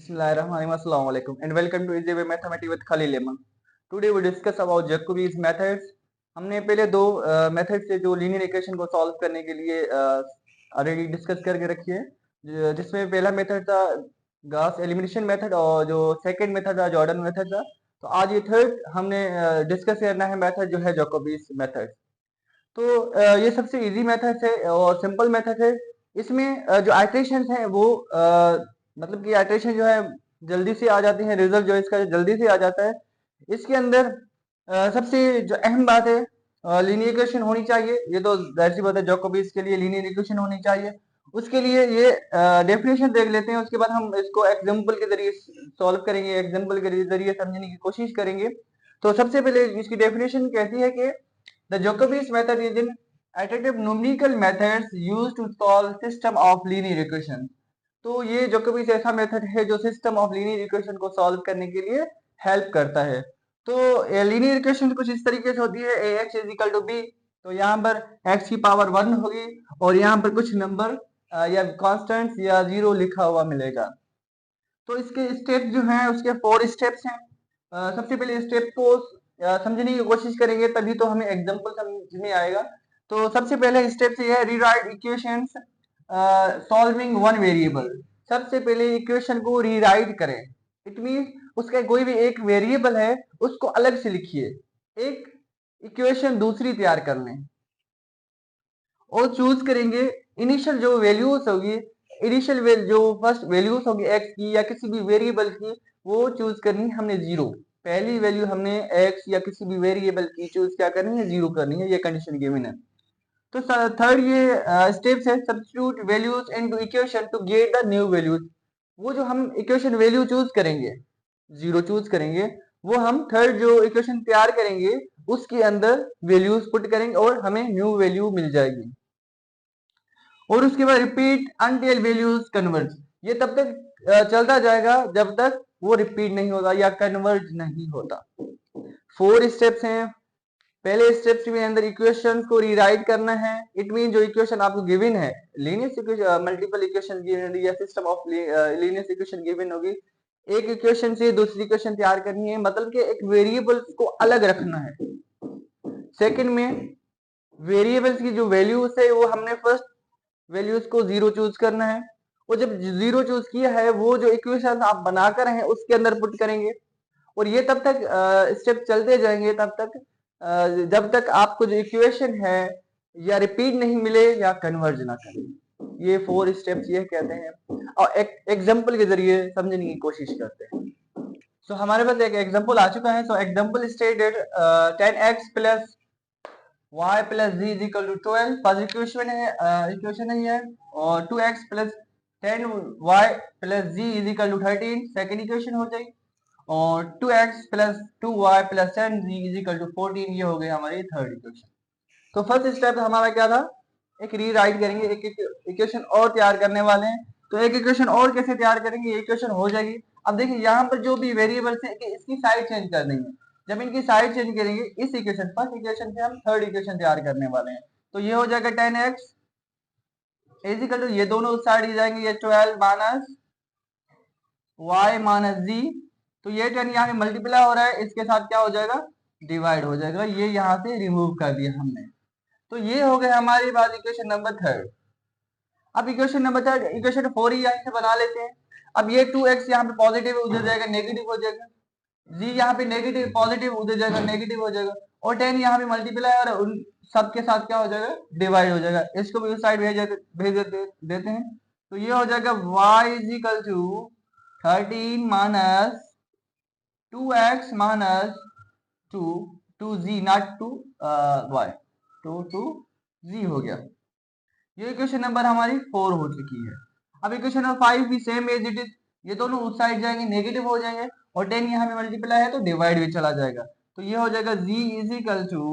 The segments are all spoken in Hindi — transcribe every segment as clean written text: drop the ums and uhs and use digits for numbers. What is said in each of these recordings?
Bismillahirrahmanirrahim. Assalamu alaikum and welcome to Easy Way Mathematics with Khalil Imam. Today we discuss about Jacobi's methods. हमने पहले दो मेथड से जो लीनियर इक्वेशन को सॉल्व करने के लिए ऑलरेडी डिस्कस करके रखी है, जिसमें पहला मेथड था गॉस एलिमिनेशन मेथड और जो सेकंड मेथड था जॉर्डन मेथड था। तो आज ये थर्ड हमने डिस्कस करना है मेथड जो है जैकोबीज मेथड। तो ये सबसे इजी मेथड है और सिंपल मेथड है। इसमें जो आइट्रेशन है वो मतलब कि आइट्रेशन जो है जल्दी से आ जाती है, रिजल्ट जो है इसका जल्दी से आ जाता है। इसके अंदर सबसे जो अहम बात है लीनियर इक्वेशन होनी चाहिए। ये तो जाहिर सी बात है, जैकोबीज के लिए लीनियर इक्वेशन होनी चाहिए। उसके लिए ये डेफिनेशन देख लेते हैं, उसके बाद हम इसको एग्जांपल के जरिए सॉल्व करेंगे, एग्जांपल के जरिए समझने की कोशिश करेंगे। तो सबसे पहले इसकी डेफिनेशन कहती है कि the Jacobi's method is an iterative numerical methods used to solve system of linear equation। तो ये जैकोबीज ऐसा मेथड है जो सिस्टम ऑफ लीनियर इक्वेशन को सॉल्व करने के लिए हेल्प करता है। तो लीनियर इक्वेशन कुछ इस तरीके से होती है, ax is equal to b. तो यहाँ पर x की पावर 1 होगी और यहाँ पर कुछ नंबर या कॉन्स्टेंट्स या जीरो लिखा हुआ मिलेगा। तो इसके स्टेप जो हैं उसके 4 स्टेप्स हैं। सबसे पहले स्टेप को समझने की कोशिश करेंगे, तभी तो हमें एग्जांपल समझ में आएगा। तो सबसे पहले स्टेप से है rewrite equations solving one variable. सबसे पहले इक्वेशन को रीराइट करें। इट मीन उसका कोई भी एक वेरिएबल है उसको अलग से लिखिए, एक इक्वेशन दूसरी तैयार कर लें और चूज करेंगे इनिशियल जो वैल्यूज होगी, इनिशियल जो फर्स्ट वैल्यूज होगी एक्स की या किसी भी वेरिएबल की, वो चूज करनी है हमने जीरो। पहली वैल्यू हमने एक्स या किसी भी वेरिएबल की चूज क्या करनी है, जीरो करनी है। ये कंडीशन गिवन है। तो थर्ड ये स्टेप्स है substitute values into equation to get the new values. वो जो हम इक्वेशन वैल्यू चूज करेंगे, जीरो चूज करेंगे, वो हम थर्ड जो इक्वेशन तैयार करेंगे उसके अंदर वैल्यूज पुट करेंगे और हमें न्यू वैल्यू मिल जाएगी। और उसके बाद रिपीट अनटिल वैल्यूज कन्वर्ज। ये तब तक चलता जाएगा जब तक वो रिपीट नहीं होता या कन्वर्ज नहीं होता। 4 स्टेप्स हैं। पहले स्टेप के अंदर इक्वेशंस को रीराइट करना है। इट मीन जो इक्वेशन आपको गिवन है, linear equation, multiple equation given या system of linear equation given होगी, एक इक्वेशन से दूसरी इक्वेशन तैयार करनी है, मतलब कि एक वेरिएबल्स को अलग रखना है। सेकंड में वेरिएबल्स की जो वैल्यूज है वो हमने फर्स्ट वैल्यूज को जीरो चूज करना है, और जब जीरो चूज किया है वो जो इक्वेशन आप बनाकर हैं उसके अंदर पुट करेंगे। और ये तब तक स्टेप चलते जाएंगे तब तक जब तक आपको जो इक्वेशन है या रिपीट नहीं मिले या कन्वर्ज ना करे। ये 4 स्टेप्स ये कहते हैं और एक एग्जांपल के जरिए समझने की कोशिश करते हैं। सो हमारे पास एक एग्जांपल आ चुका है। So example stated 10x plus y plus z is equal to 12। First equation है ये, और 2x plus 10y plus z is equal to 13 second equation हो जाएगी, और 2x plus 2y plus 10z is equal to 14 ये हो गई हमारी थर्ड इक्वेशन। तो फर्स्ट स्टेप हमारा क्या था, एक रीराइट करेंगे, एक इक्वेशन और तैयार करने वाले हैं। तो एक इक्वेशन और कैसे तैयार करेंगे, ये इक्वेशन हो जाएगी। अब देखिए यहाँ पर जो भी वेरिएबल्स है इसकी साइड चेंज कर देंगे। जब इनकी साइड चेंज करेंगे इस इक्वेशन, फर्स्ट इक्वेशन से हम थर्ड इक्वेशन तैयार करने वाले हैं। तो ये हो जाएगा 10x इज इक्वल टू, ये दोनों उस साइड जाएंगे, ये 12 माइनस y माइनस z। तो ये 10 यहाँ पे मल्टीप्लाई हो रहा है, इसके साथ क्या हो जाएगा, डिवाइड हो जाएगा। ये यहाँ से रिमूव कर दिया हमने। तो ये हो गया हमारी बात इक्वेशन नंबर थर्ड। अब इक्वेशन नंबर थर्ड, इक्वेशन 4 ही यहीं से बना लेते हैं। अब ये 2x यहाँ पे पॉजिटिव उधर जाएगा नेगेटिव हो जाएगा, z यहाँ पे नेगेटिव पॉजिटिव उधर जाएगा नेगेटिव हो जाएगा, और 10 यहाँ पे मल्टीप्लाई और उन सबके साथ क्या हो जाएगा, डिवाइड हो जाएगा। इसको भी उस साइड भेज देते हैं। तो ये हो जाएगा y is equal to 13 minus 2x minus 2z not 2y, 2z हो गया। ये इक्वेशन नंबर हमारी 4 हो चुकी है। अब इक्वेशन नंबर 5 भी सेम एज इट इज, ये दोनों उस साइड जाएंगे नेगेटिव हो जाएंगे, और 10 यहाँ पे मल्टीप्लाई है तो डिवाइड भी चला जाएगा। तो ये हो जाएगा z is equal to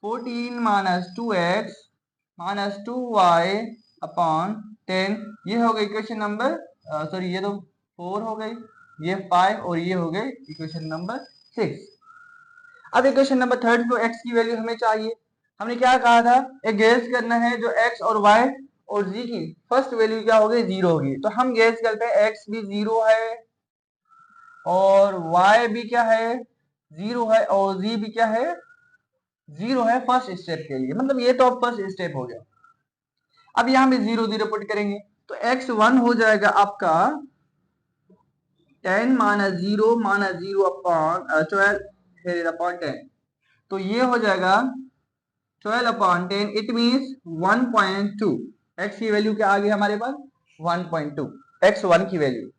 14 minus 2x minus 2y upon 10। ये हो गई इक्वेशन नंबर सॉरी ये तो 4 हो गई, ये 5 और ये हो गई इक्वेशन नंबर 6। अब इक्वेशन नंबर थर्ड को x की वैल्यू हमें चाहिए। हमने क्या कहा था, एक गेस करना है जो x और y और जी की फर्स्ट वैल्यू क्या होगी, 0 होगी। तो हम गैस करते हैं एक्स भी 0 है और वाई भी क्या है, 0 है और जी भी क्या है, 0 है फर्स्ट स्टेप के लिए, मतलब ये तो अब फर्स्ट स्टेप हो गया। अब यहां पे 0 0 पुट करेंगे तो x1 हो जाएगा आपका 10 माइनस 0 अपॉन 12 अपॉन 10। तो ये हो जाएगा 12 अपॉन 10, इट मीन्स 1.2। x की वैल्यू क्या आ गई हमारे पास, 1.2 x1 की वैल्यू।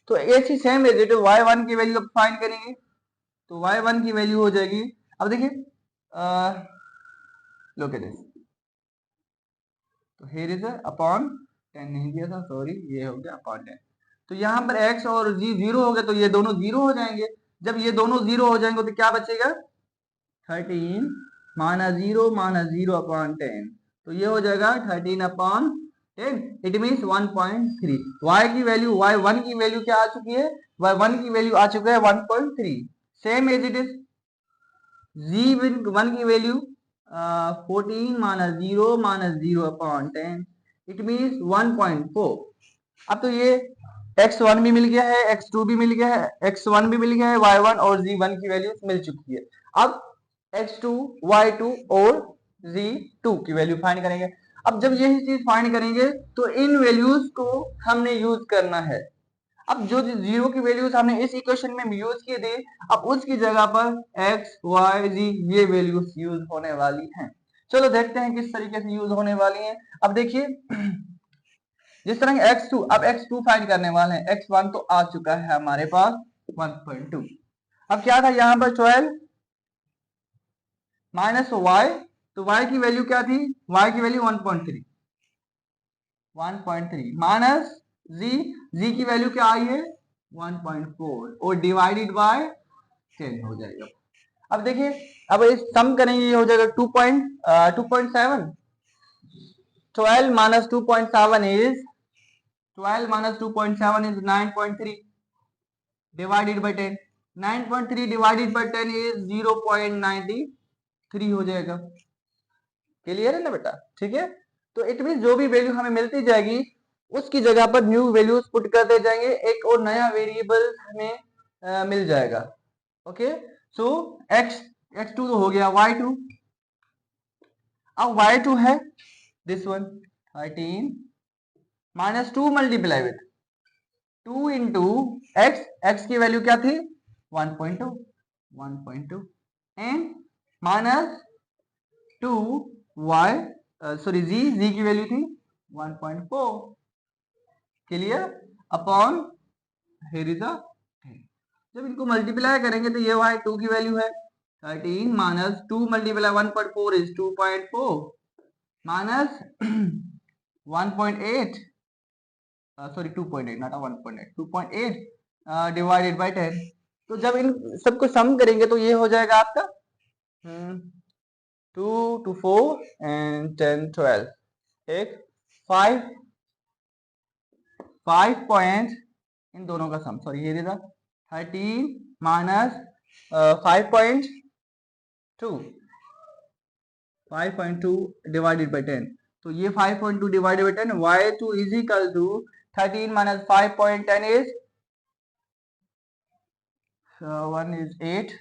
तो ऐसी सेम है जो y1 की वैल्यू अब फाइंड करेंगे, तो y1 की वैल्यू हो जाएगी, अब देखिए लुक एट दिस, तो हियर इज अपॉन 10 नहीं दिया था, सॉरी, ये हो गया अपॉन 10। तो यहाँ पर x और g 0 हो गए तो ये दोनों 0 हो जाएंगे। जब ये दोनों 0 हो जाएंगे तो क्या बचेगा, 13 माइनस 0 अपॉन 10। तो ये हो जाएगा 13 अपॉन 10, इट मीन्स 1.3। y की वैल्यू, y1 की वैल्यू क्या आ चुकी है, y1 की वैल्यू आ चुका है 1.3, same as it is. z1 की value 14 minus 0 upon 10, it means 1.4। अब तो ये x1 भी मिल गया है, x2 भी मिल गया है, x1 भी मिल गया है, y1 और z1 की वैल्यू मिल चुकी है। अब x2, y2 और z2 की वैल्यू फाइंड करेंगे। अब जब यही चीज फाइंड करेंगे तो इन वैल्यूज को हमने यूज करना है। अब जो जीरो की वैल्यूज हमने इस इक्वेशन में यूज की थी, अब उसकी जगह पर x, y, z ये वैल्यूज यूज होने वाली हैं। चलो देखते हैं किस तरीके से यूज होने वाली हैं। अब देखिए जिस तरह x2, अब x2 फाइंड करने वाले हैं, x1 तो आ चुका है हमारे पास 1.2। अब क्या था यहाँ पर 12 माइनस y, तो y की वैल्यू क्या थी, y की वैल्यू 1.3 माइनस z की वैल्यू क्या आई है 1.4 और डिवाइडेड बाय 10 हो जाएगा। अब देखिए अब इस सम करेंगे, ये हो जाएगा 2.7। 12 minus 2.7 is 9.3 divided by 10। 9.3 divided by 10 is 0.93 हो जाएगा। क्लियर है ना बेटा, ठीक है। तो इट मीन जो भी वैल्यू हमें मिलती जाएगी उसकी जगह पर न्यू वैल्यूज पुट करते जाएंगे, एक और नया वेरिएबल हमें मिल जाएगा। ओके, सो x2 तो हो गया, y2, अब y2 है this one 13 minus 2 multiply with 2 into x की वैल्यू क्या थी 1.2 and minus 2 y sorry z की वैल्यू थी 1.4। Clear, upon here is the, जब इनको मल्टीप्लाई करेंगे तो ये y2 की वैल्यू है 13 minus 2 multiply 1.4 is 2.4 minus 1.8 sorry 2.8 not 1.8 2.8 divided by 10। तो जब इन सबको सम करेंगे तो ये हो जाएगा आपका 2 to 4 and 10 12, एक 5 पॉइंट इन दोनों का सम, सॉरी ये 13 माइनस 5.2 डिवाइडेड बाय 10। तो ये 5.2 divided by 10, y2 is equal to 13 minus 5.10 is 1 is 8,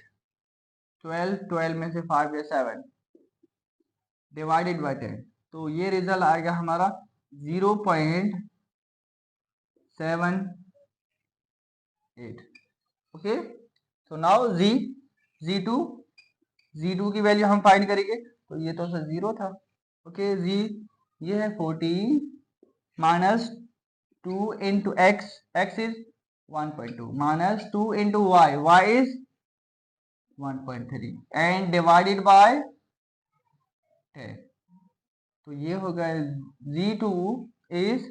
12 में से 5 या 7 डिवाइडेड बाय 10। तो ये रिजल्ट आएगा हमारा 0.78। ओके, सो नाउ z2 की वैल्यू हम फाइंड करेंगे, तो ये तो सर 0 था। ओके, z ये है 14 minus 2 into x is 1.2 minus 2 into y is 1.3 and divided by 10। तो ये हो गया z2 is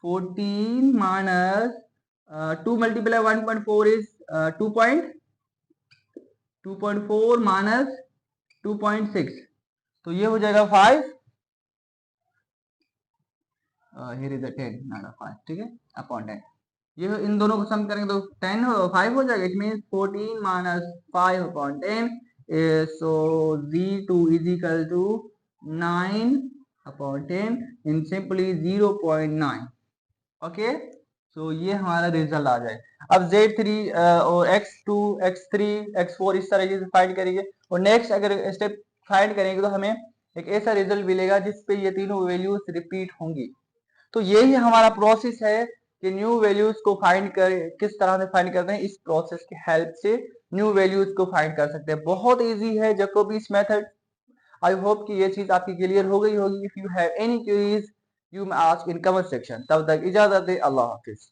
14 minus 2 multiply 1.4 is 2.4 minus 2.6, तो ये हो जाएगा 5, here is a 10 not a 5, ठीक है, अपॉन 10। ये इन दोनों को सम करेंगे तो 5 हो जाएगा, it means 14 minus 5 upon 10, so z2 is equal to 9 upon 10 in simply 0.9। Okay, so ये हमारा रिजल्ट आ जाए। अब Z3 और X2 X3 X4 इस तरीके से फाइंड करेंगे और नेक्स्ट अगर स्टेप फाइंड करेंगे तो हमें एक ऐसा रिजल्ट मिलेगा जिसपे ये तीनों वैल्यूज रिपीट होंगी। तो यही हमारा प्रोसेस है कि न्यू वैल्यूज को फाइंड कर किस तरह से फाइंड करते हैं। इस प्रोसेस की हेल्प से न्यू वैल्यूज को फाइंड कर सकते हैं। बहुत इजी है जैकोबीज मेथड। आई होप कि ये चीज आपकी क्लियर हो गई होगी। If you have any queries you may ask in comment section. तब तक इजाजत दे, अल्लाह हाफिज।